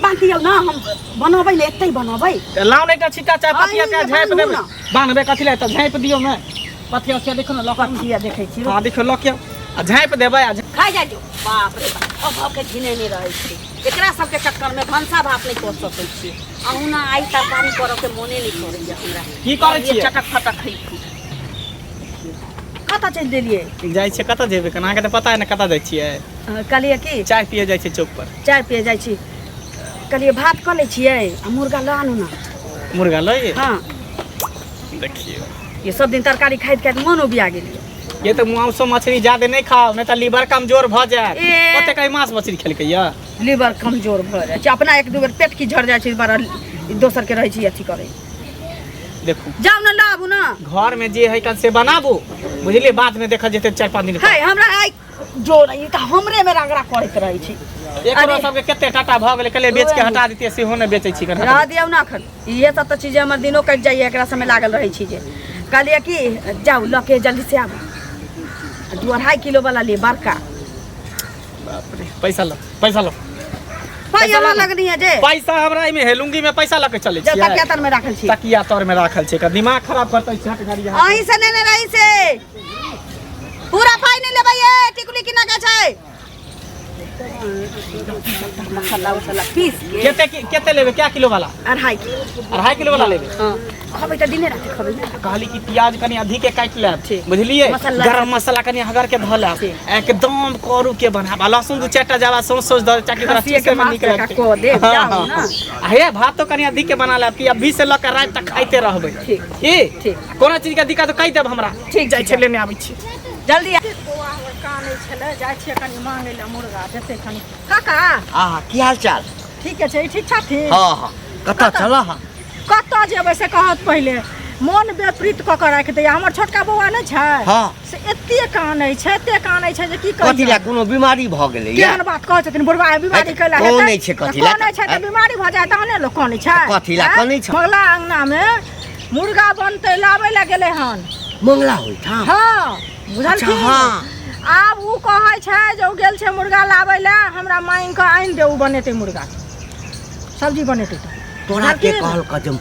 बांध दियौ ना हम बनाबै ले एतै बनाबै लाउ नै त छिटा चाय पतिया के झाँप देबै बांधबे कथि ले त झाँप दियौ नै पतिया से देखो ना लखिया देखै छी हां देखो लखिया आ झाँप देबै आ खा जाइयो बाप रे बाप अब के झिने नै रहै छी एकरा सब के चक्कर में भंसा भात नै कर सकै छी अहु ना आई तरकारी करो के मोने नै करैया हमरा की करै छी चटक फटक खै कता चल देलिए जाइ छै कता जेबै कना के त पता है ना कता जाइ छियै कहलिए की चाय पिए जाइ छै चौक पर चाय पिए जाइ छी कहलिए भात क लै छियै आ मुर्गा ल आनु ना मुर्गा लइए हां देखियो ये सब दिन तरकारी खाइत खाइत मन उबिया गेलिए ये तो मांस मछली ज्यादा नहीं खाओ नहीं तो लीवर कमजोर भ जाए ओते कई मांस मछली खेलकै या लीवर कमजोर भ जाय छै अपना एक दू बेर पेट की झड़ जाय छै बड़ा दोसर के रहै छी अथी करे देखो जाऊ ना लाबू ना घर में जे है कल से बनाबू बुझलिए बाद में देखा जेते 4-5 दिन है हमरा आई जोर ई त हमरे में रगड़ा करैत रहै छी एकरो सब के केते टाटा भ गेलै कले बेच के हटा देतिए से हो न बेचै छी कना रह दियौ ना खन ये सब त चीज हमर दिनो कट जाइए एकरा समय लागल रहै छी जे कहलिए कि जाऊ लके जल्दी से आबू 2.5 किलो वाला ले बड़का बाप रे पैसा लो पैसा लगनी है जे पैसा हमरा में है लुंगी में पैसा लके चले छी तकिया तर में राखल छी तकिया तर में राखल छी का दिमाग खराब करतै छट गाड़ी अहीं से ने रही से पूरा पाई नहीं लेबै ए टिकुली किना के छै मसाला उसाला पीस के केते लेबे क्या किलो वाला 2.5 किलो वाला लेबे हां खबै त दिने रात खबै कहली कि प्याज कनी अधिक के काट ले बुझलिए गरम मसाला कनी हगर के धल एकदम करू के बनाबा लहसुन 2-4 जावा सोच द चाकी तरह से में निकल को दे जाओ ना हे भात तो कनी अधिक के बना ले कि अभी से लक रात तक खाइते रहबै ठीक कोनो चीज के दिक्कत कहि देब हमरा ठीक जाय छै लेने आबै छी जल्दी कानै छले जाय छै कनी मांगे ले मुर्गा देते कनी काका हां की हाल चाल ठीक छै ठीक ठाक ठीक हां हां कता चला हां कता जेबै से कहत पहिले मन बेपरीत क के राख दे हमर छोटका बौआ नै छै हां से एते कानै छै जे की कहि कथि ला कोनो बीमारी भ गेलै या केहन बात कहै छथिन बुढ़वा बीमारी कैला है कोन नै छै कथि ला कोन छै त बीमारी भ जाय तहने लोग कानै छै कथि ला कानै छै मंगला अंगना में मुर्गा बनतै लाबै ला गेलै हन मंगला होई था हां बुझलखिन हां आब उ कहै छै जे उ गेल छै मुर्गा लाबै ला हमरा मांग के आइन दे उ बनेतै मुर्गा सब्जी बनेतै तोरा के कहल क जे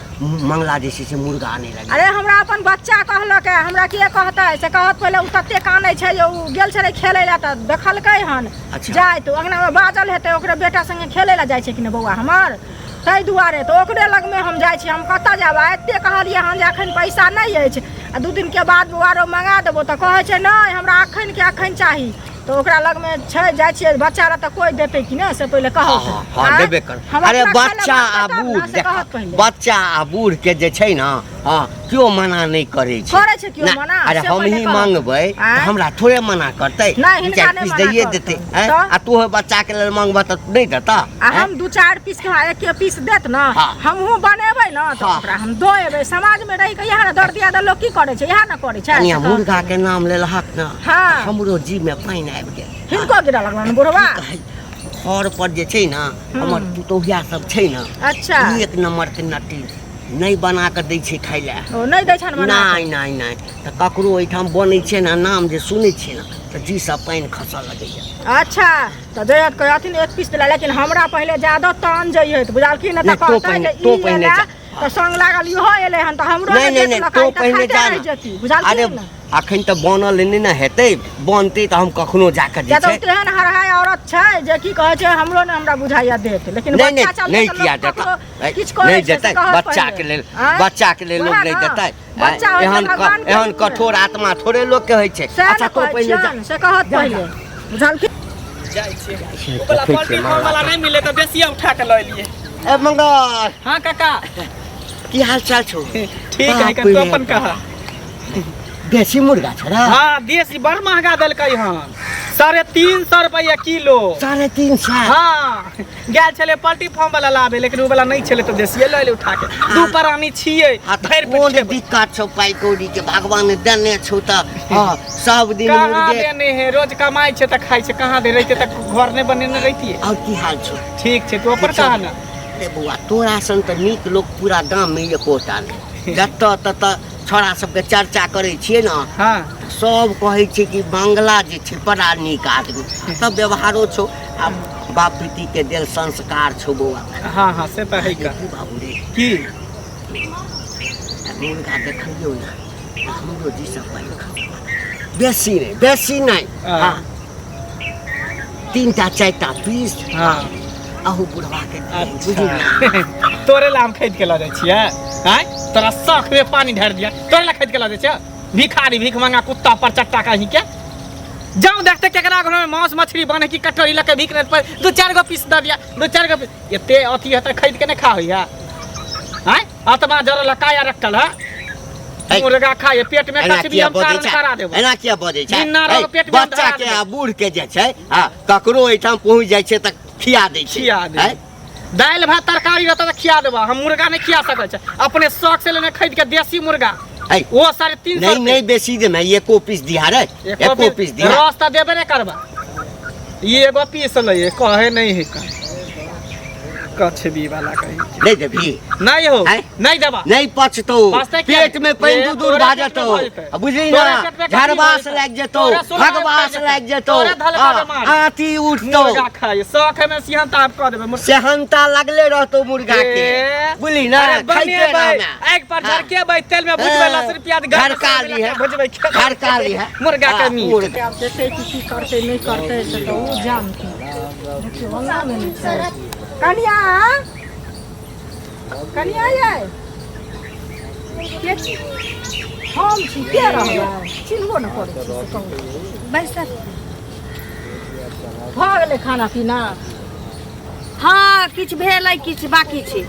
मंगला जैसे से मुर्गा आने लगे अरे हमरा अपन बच्चा कहलक है हमरा के कहता है से कहत पहले उ तत्ते कानै छै जे उ गेल छले खेलै ला त देखलकै हन जाय तो अंगना में बाजल हेतै ओकरे बेटा संगे खेलै ला जाय छै कि ने बौआ हमर तै दुआरे तो ओकरे लग में हम जाय छी हम कता जाबा एते कहलिए हन जे अखन पैसा नै अछि आ 2 दिन के बाद बुआरो मंगा देबो त कहै छै नै हमरा अखन के अखन चाही तो ओकरा लग में छै जाय छियै बच्चा रा त कोई देतै कि नै से पहिले कहौ हां देबे कर अरे बच्चा आ बूढ़ देख बच्चा आ बूढ़ के जे छै ना हां क्यों मना नहीं करे छै क्यों मना अरे हम ही मांगबै हमरा थोड़े मना करतै चार पीस दैए देतै आ तू बच्चा के लेल मांगबा त नहीं देता हम 2-4 पीस के एक पीस देत ना हमहु बनेबै ना त ओकरा हम दोएबै समाज में रहि के यहां ना दर्दिया द लोग की करे छै यहां ना करे छै कनिया मुर्गा के नाम लेलहक ना हमरो जी में पानी आबि गेल हिनको गिरा लगलन बुढ़वा घर पर जे छै ना हमर पुतौहिया सब छै ना अच्छा एक नंबर के नटी नहीं बना के दै छै खाइ ला ओ नहीं दै छन बना नहीं त ककरो एठाम बनै छै ना नाम जे सुनै छै ना त जी सब पानी खसल लगैया अच्छा त देत कहथिन एक पीस देला लेकिन हमरा पहले ज्यादा तान जइए त बुझाल की न त कहता जे तो पहले त संग लागल इहो एले हन त हमरो नहीं तो पहले जा बुझाल अरे अखन त बनल नहीं ना हेतै बनतै त हम कखनो जाके जे छै तेहन हरहाय औरत छै जे की कहै छै हमरो ने हमरा बुझाइया देत लेकिन बच्चा चल नहीं किया देता नहीं देतै बच्चा के लेल लोग नहीं देतै एहन कठोर आत्मा थोड़े लोग के होय छै अच्छा तो पहले जा से कहत पहले बुझाल की जाय छै ओला पलटी फॉर्म वाला नहीं मिले त बेसिया उठा के ल लिए ए मंगल हां काका की हाल चाल छौ ठीक है तो अपन कहा देसी मुर्गा छरा हां देसी बड़ महंगा दलकै हन 350 रुपया किलो 350 हां गेल छले पलटी फॉर्म वाला लाबे लेकिन उ वाला नहीं छले तो देसी ले ले उठा के दू प्राणी छिए धैर पे दिक्कत छौ पाई कौड़ी के भगवान देने छौ त हां सब दिन मुर्गे देने है रोज कमाई छै त खाई छै कहां दे रहते त घर ने बनेने रहती और की हाल छौ ठीक छै तो ऊपर कहा ना रे बुआ तोरा सन त नीक लोग पूरा गांव में एकोटा नहीं जत तत छोरा सबके चर्चा करे छियै ना हाँ सब कहे छै कि बंगला जे छै बड़ा नीक आदमी तब व्यवहारो छौ आ बाप बेटी के दिल संस्कार छौ बौआ हाँ हाँ से तो है का बाबू रे की मुर्गा देखलियो ना हमरो जी सब बेसी नहीं हाँ 3टा 4टा पीस हाँ अहू बुढ़वा के अच्छा तोरे ला हम खरीद के ला जाय छियै हैं तोरा शौक में पानी ढार दिया तोरे ला खरीद के ला जाय छियै भिखारी भीख मंगा कुत्ता पर चट्टा कहीं के जाऊं देखते केकरा घर में मांस मछली बने की कटोरी लके भीख नहीं पर 2-4 गो पीस दे दिया 2-4 गो पीस एते अथी है त खरीद के नहीं खा होइया हैं आत्मा जरा लकाया रखल है मुर्गा खाए पेट में कच भी हम कारण करा देबो एना किया बजे छै पेट में बच्चा के आ बूढ़ के जे छै हां ककरो एठाम पहुंच जाय छै त खिया दै छै हैं दाल भात तरकारी रहता त खिया देबो हम मुर्गा नहीं खिया सकै छै अपने शौक से लेने खरीद के देसी मुर्गा वो 350 नहीं बेसी दे मैं एको पीस दिया रे एको पीस दिया रास्ता देबे नहीं करबा ये एगो पीस ले कहे नहीं है का कछबी वाला कहीं नहीं देबी नहीं हो नहीं देबा नहीं पचतो पेट में पैन दूर भाजतो बुझली ना झरबास लाग जेतो भगवास लाग जेतो आती उठतो मुर्गा खाए शौक में सिहंता आप कह देबे सेहंता लगले रहतो मुर्गा के बुझली ना खाइते रहना एक पर झरके भाई तेल में भुजबे 10 रुपया घरकाली है भुजबे घरकाली है मुर्गा के मीट अब जैसे की करते नहीं करते से तो वो जानते देखियो वंगा में नहीं कनिया कनिया ये के छी हम छी के रहबै चिन्हबो न करै छी से कहू बैसल भऽ गेलै खाना पीना हाँ किछ भेलै किछ बाकी छै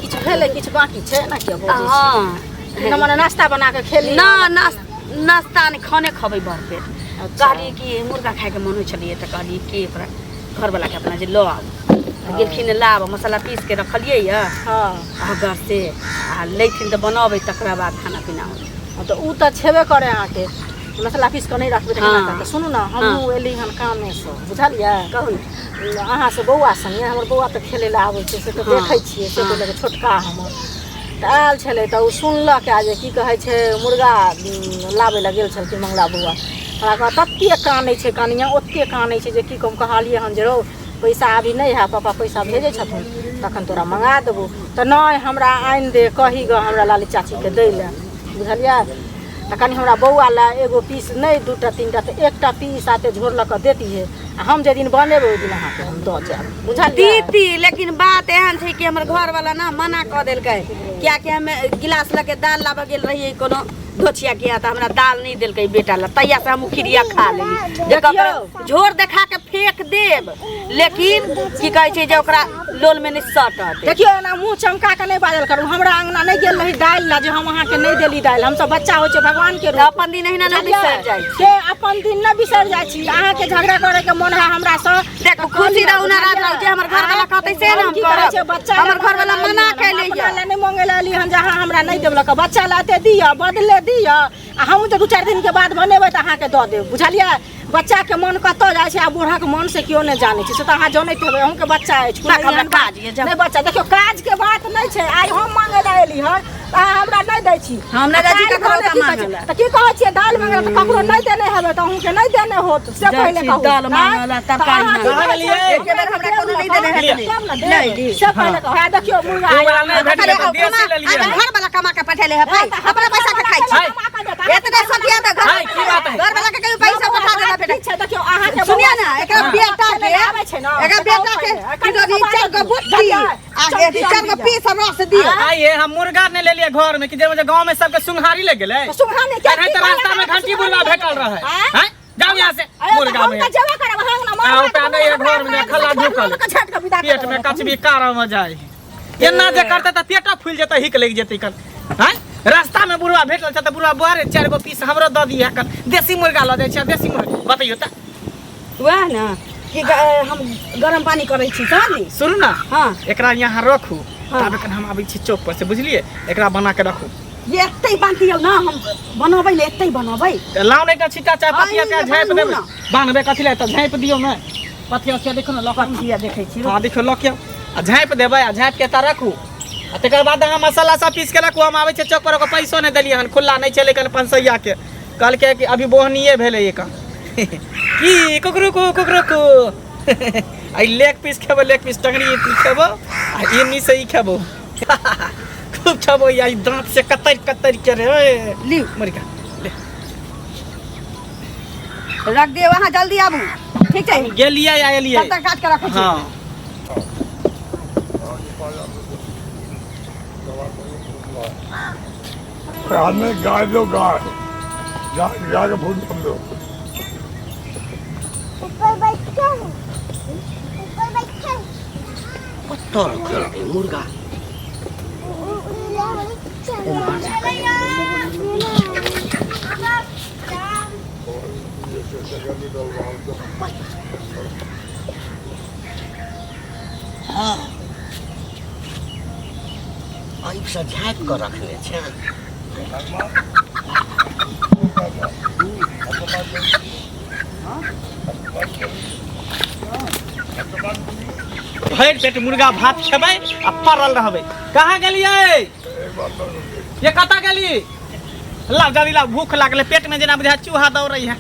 किछ भेलै किछ बाकी छै ना के बोलै छी न मने नाश्ता बना के खेली ना नाश्ता नहीं खाने खबै भर पेट कहली कि मुर्गा खाए के मन होइ छलिए त कहली कि ओकरा घर वाला के अपना जे लो आब गेलखिन लाब मसाला पीस के रखलिए या हां घर से आ लेथिन त बनाबै तकरा बाद खाना पीना हो तो उ त छेबे करे अहाँ के मसाला पीस के नहीं रखबे त खाना त सुनू ना हम एली हन कामे से बुझलिए कहू अहाँ से बौआ संगे हमर बौआ त खेले ला आबै छै से त देखै छियै से तो छोटका हमर त आयल छले त उ सुनलक आ जे की कहै छै मुर्गा लाबै ला गेल छलखिन मंगला बौआ हमरा तत्ते कानै छै कनिया ओत्ते कानै छै जे की कम कहलिए हन जे रौ पैसा अभी नहीं है पापा पैसा भेजे छथुन तखन तोरा मंगा देबो त नहीं हमरा आइन दे कही ग हमरा लाली चाची के दै ले बुझलिए त कनी हमरा बौआ ला एगो पीस नहीं 2टा 3टा त 1टा पीस आते झोर ल के देती है हम जे दिन बनेबे ओ दिन अहाँ के हम द जाब बुझलिए दीदी लेकिन बात एहन छै कि हमर घर वाला ना मना क देलकै क्या कि हम गिलास लके दाल लाबे गेल रहिए कोनो धोचिया किया त हमरा दाल नहीं देलकै बेटा ला तैया से हम खिरिया खा लेली देखियो झोर देखा के फेंक देब लेकिन की कहै छै जे ओकरा लोल में नहीं सटत देखियो ना मुंह चमका के नहीं बाजल करू हमरा अंगना नहीं गेल रही दाल ला जे हम अहाँ के नहीं देली दाल हम सब बच्चा होय छै भगवान के रूप अपन दिन एहिना ना बिसर जाय के अपन दिन न बिसर जाय छी अहाँ के झगड़ा करे के मन है हमरा से देखो खुशी रहू ना रात रहू जे हमर घर वाला कहतै से हम करब बच्चा हमर घर वाला मना कैले या नहीं मांगे लाली हन जहां हमरा नहीं देबलक बच्चा लाते दिया बदले दिया आ हम तो 2-4 दिन के बाद बनेबै त अहाँ के द देब बुझलिए बच्चा के मन कत जाय छै आ बूढ़ा के मन से क्यों नहीं जाने छै से त अहाँ जानैत हेबै हम के बच्चा अछि कोई हमरा काज ये नहीं बच्चा देखियो काज के बात नहीं छै आइ हम मांगे ला एली हन अहाँ हमरा नहीं दै छी हम नहीं दै छी ककरो त मांगला त की कहै छियै दाल मांगला त ककरो नहीं देने हेबै त अहूँ के नहीं देने होत से पहले कहू दाल मांगला तरकारी मांगला एके बेर हमरा कोनो नहीं देने है नहीं से पहले कहू देखियो मुर्गा घर वाला कमा के पठेले है भाई अपना पैसा के खाइ छी एतने सटिया त घर वाला के कहियो पैसा पठा देला बेटा देखियो अहाँ के सुनिया ना एकरा बेटा के आबै छै ना एकरा बेटा के कितो रिचार के बुद्धि आ रिचार के पीस हमरा से दियो आइए हम मुर्गा ने ले लिए घर में कि जे गांव में सबके सुंघारी ले गेले सुंघारी क्या रास्ता में घंटी बुलवा भेटल रहे हैं जाओ यहां से मुर्गा में जवा करब हम ना ओटा नहीं घर में खला ढुकल पेट में कचबी कार में जाए एना जे करते त पेटा फूल जेते हिक लग जेते कल हैं रास्ता में बुढ़वा भेटल छ त बुढ़वा बारे 4 गो पीस हमरो द दिया कर देसी मुर्गा ल जाय छ देसी मुर्गा बताइयो त वह ना कि हम गरम पानी करै छी समझली सुन ना हां एकरा यहां रखू तब कन हम आबै छी चौक पर से बुझलिए एकरा बना के रखू ये एतै बांधियो ना हम बनबै ले एतै बनबै लाउ नहीं त छिटा चाय पतिया के झाँप देब बांधबे कथि ले त झाँप दियो ना पतिया से देखो ना लखिया देखै छी हां देखो लखिया आ झाँप देबै आ झाँप के त रखू तकर बाद अहाँ मसाला सब पीस के रखू हम आबै छै चौक पर ओकर पैसो नहीं देलिए हन खुला नहीं चले कल 500 के कल के कि अभी बोहनिए भेले ये काम की कुकरू को आई लेग पीस खेबो लेग पीस टंगड़ी खेबो आ इन्नी से ही खेबो खूब खेबो या दांत से कतर के रे ली मुर्गा ले रख दे वहां जल्दी आबू ठीक है गेलिए या एलिए तब तक काट के रखो हां हाथ में गाय दो गाय के फूल कम दो मुर्गा हाँ से झाँपि कऽ रखने छै भरि पेट मुर्गा भात खेबै आ पड़ल रहबै कहाँ गेलियै ये कतऽ गेली लाउ जल्दी लाउ भूख लागलै पेट में जेना बुझा चूहा दौड़ै है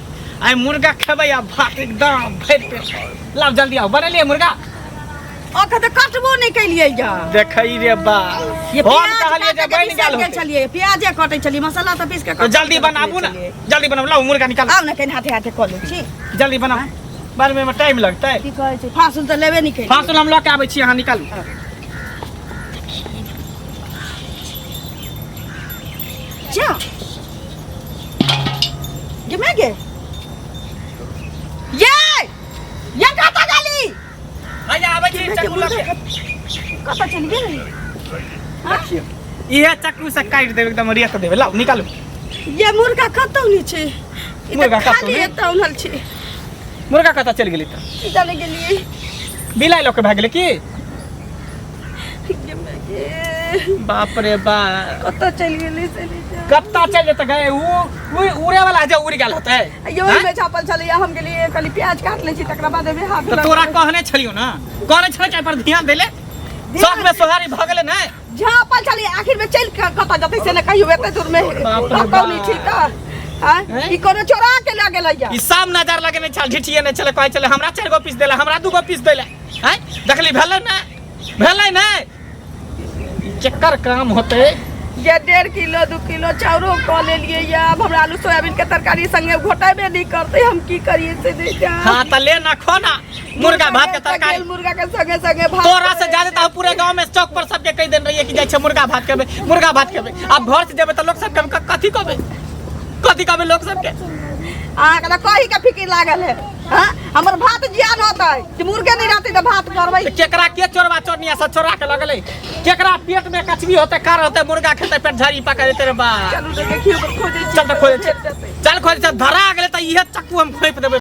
आइ मुर्गा खेबै आ भात एकदम भरि पेट लाउ जल्दी आओ बनेलियै मुर्गा ओके तो कटबो नहीं कैलिए जा देखै रे बा ये हम कहलियै जे बनि गेल होतै चलिए प्याजे कटै चलिए मसाला तो पीस के तो जल्दी बनाबू ना जल्दी बनाबू लाउ मुर्गा निकाल आउ ना कहीं हाथे हाथे कर लै छी जल्दी बनाओ बनबै में टाइम लगतै की कहै छै फासुल तो लेबे नहीं कैलिए फासुल हम लऽ के आबै छी अहाँ निकालू जा ये मैं गे ये कता गाली हैया आबै छी चक्कू लऽ के कता चली गेल देखियो इहे चक्कू से काटि देबै एकदम रेत देबै लाउ निकालू ये मुर्गा कतौ नहीं छै मुर्गा कतौ नहीं एतौ उनल छै मुर्गा कतऽ चलि गेली तऽ की जाने गेलिए बिलाइ लऽ के भाग गेलै की ये मैं गे बाप रे बाप कता चली गेली चली जा कत्ता चल जेतै गए उ उड़े वाला जे उड़ गेल होतै यो में छापल चलिए हम गेलिए कली प्याज काट ले छी तकरा बाद में हाथ तो तोरा कहने छलियो ना कहने छलै कि पर ध्यान देले शौक में सोहारी भ गेलै नै छापल चलिए आखिर में चल कता जतै से न कहियो एते दूर में बाप रे कौन ठीक है हां ई कोनो चोरा के ला गेलै या ई सब नजर लगेने छल ढिठिए नै छलै कहै छलै हमरा 4 गो पीस देला हमरा 2 गो पीस देला हैं देखली भेलै नै चक्कर काम होतै ये 1.5 किलो 2 किलो चाउरो क ले लिए या अब हमरा आलू सोयाबीन के तरकारी संगे घोटाबे नहीं करते हम की करिए से दे जा हां त ले ना खो ना मुर्गा भात के तरकारी मुर्गा के संगे भात तोरा से ज्यादा त पूरे गांव में चौक पर सबके कह देन रहिए कि जाय छै मुर्गा भात खेबै अब घर से जेबै त लोग सब कथी कहबै लोग सबके आहा के कही के फिकिर लागल है हां हमर भात जियान होतै कि मुर्गे नहीं रहतै त भात करबै केकरा के चोरवा चोरनिया से चोरा के लगलै केकरा पेट में कचवी होतै कार होतै मुर्गा खेतै पेट झड़ी पका देतै रे बा चलू देखियो खोजे चल त खोजे चल खोजे धरा गेलै त इहे चक्कू हम खोप देबै